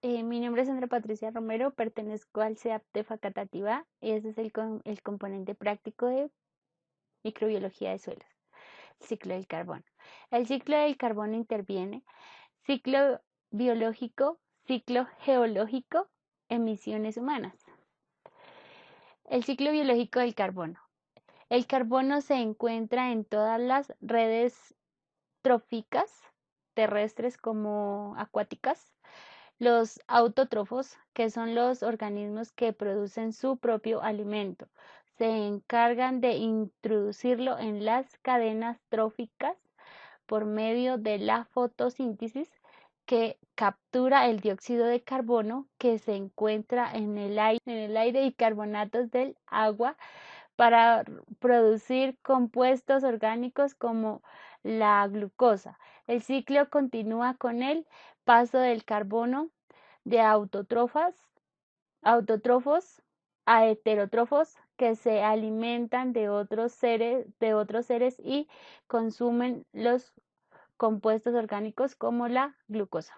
Mi nombre es Sandra Patricia Romero, pertenezco al CEAP de Facatativá y ese es el componente práctico de microbiología de suelos, ciclo del carbono. El ciclo del carbono interviene ciclo biológico, ciclo geológico, emisiones humanas. El ciclo biológico del carbono. El carbono se encuentra en todas las redes tróficas, terrestres como acuáticas. Los autótrofos, que son los organismos que producen su propio alimento, se encargan de introducirlo en las cadenas tróficas por medio de la fotosíntesis que captura el dióxido de carbono que se encuentra en el aire y carbonatos del agua para producir compuestos orgánicos como la glucosa. El ciclo continúa con el paso del carbono de autótrofos a heterótrofos que se alimentan de otros seres y consumen los compuestos orgánicos como la glucosa.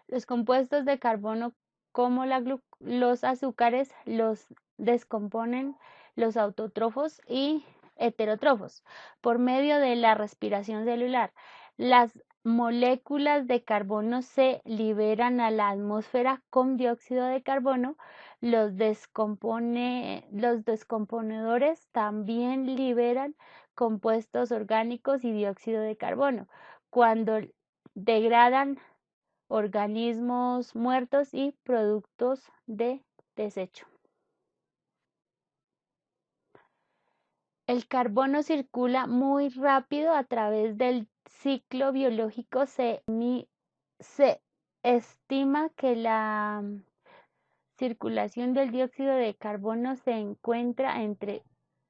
Los compuestos de carbono como los azúcares los descomponen los autótrofos y heterótrofos por medio de la respiración celular. Las moléculas de carbono se liberan a la atmósfera con dióxido de carbono. Los descomponedores también liberan compuestos orgánicos y dióxido de carbono. Cuando degradan organismos muertos y productos de desecho. El carbono circula muy rápido a través del ciclo biológico. Se estima que la circulación del dióxido de carbono se encuentra entre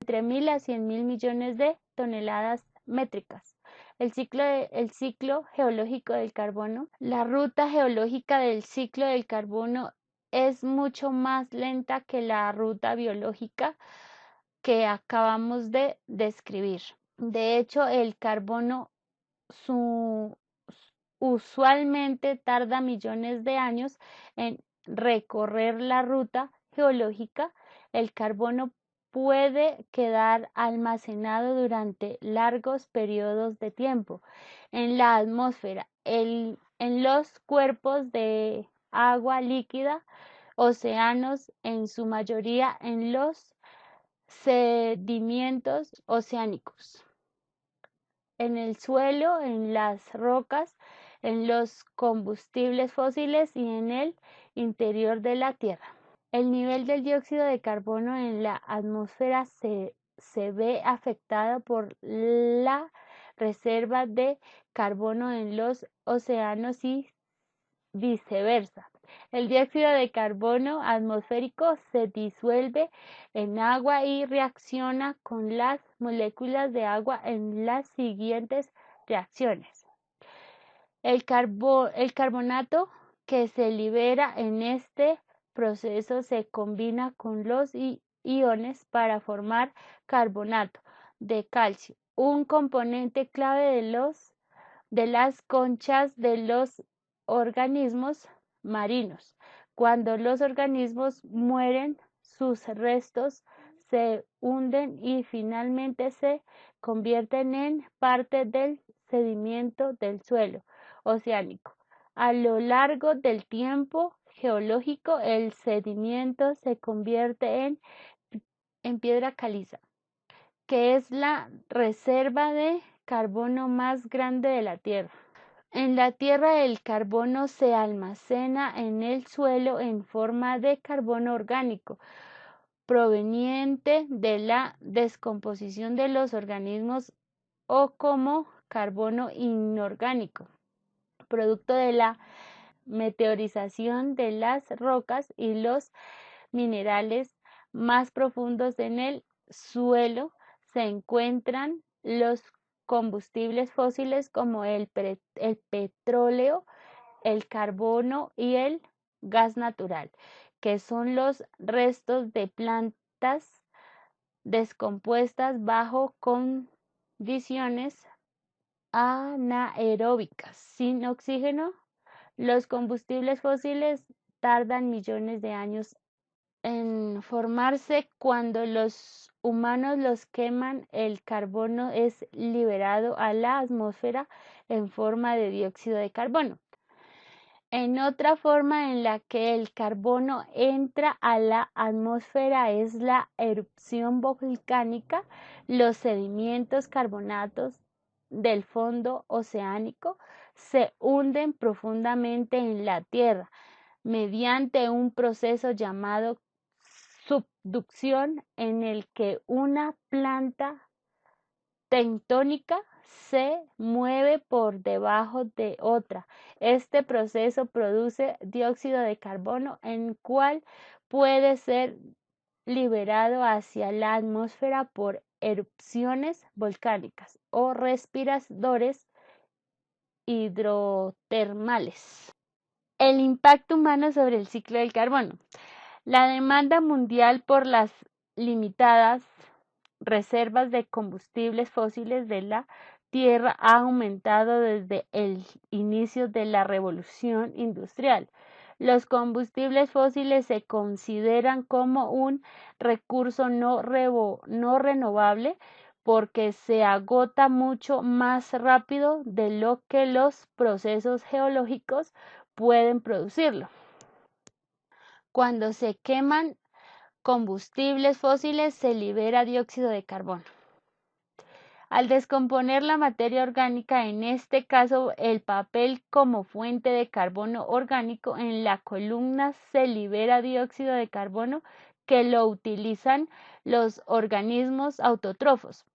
1000 a 100.000 millones de toneladas métricas. El ciclo geológico del carbono. La ruta geológica del ciclo del carbono es mucho más lenta que la ruta biológica que acabamos de describir. De hecho, el carbono usualmente tarda millones de años en recorrer la ruta geológica. El carbono puede quedar almacenado durante largos periodos de tiempo en la atmósfera, en los cuerpos de agua líquida, océanos, en su mayoría en los sedimentos oceánicos, en el suelo, en las rocas, en los combustibles fósiles y en el interior de la Tierra. El nivel del dióxido de carbono en la atmósfera se ve afectado por la reserva de carbono en los océanos y viceversa. El dióxido de carbono atmosférico se disuelve en agua y reacciona con las moléculas de agua en las siguientes reacciones. El carbonato que se libera en este proceso se combina con los iones para formar carbonato de calcio, un componente clave de las conchas de los organismos marinos. Cuando los organismos mueren, sus restos se hunden y finalmente se convierten en parte del sedimento del suelo oceánico. A lo largo del tiempo geológico, el sedimento se convierte en piedra caliza, que es la reserva de carbono más grande de la Tierra. En la Tierra el carbono se almacena en el suelo en forma de carbono orgánico, proveniente de la descomposición de los organismos o como carbono inorgánico, producto de la meteorización de las rocas y los minerales más profundos en el suelo. Se encuentran los combustibles fósiles como el petróleo, el carbono y el gas natural, que son los restos de plantas descompuestas bajo condiciones anaeróbicas sin oxígeno. Los combustibles fósiles tardan millones de años en formarse. Cuando los humanos los queman, el carbono es liberado a la atmósfera en forma de dióxido de carbono. En otra forma en la que el carbono entra a la atmósfera es la erupción volcánica. Los sedimentos carbonatos del fondo oceánico se hunden profundamente en la Tierra mediante un proceso llamado subducción, en el que una planta tectónica se mueve por debajo de otra. Este proceso produce dióxido de carbono, el cual puede ser liberado hacia la atmósfera por erupciones volcánicas o respiradores hidrotermales. El impacto humano sobre el ciclo del carbono. La demanda mundial por las limitadas reservas de combustibles fósiles de la Tierra ha aumentado desde el inicio de la revolución industrial. Los combustibles fósiles se consideran como un recurso no renovable porque se agota mucho más rápido de lo que los procesos geológicos pueden producirlo. Cuando se queman combustibles fósiles se libera dióxido de carbono. Al descomponer la materia orgánica, en este caso el papel como fuente de carbono orgánico, en la columna se libera dióxido de carbono que lo utilizan los organismos autótrofos,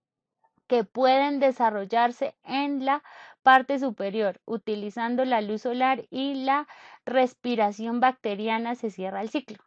que pueden desarrollarse en la parte superior. Utilizando la luz solar y la respiración bacteriana se cierra el ciclo.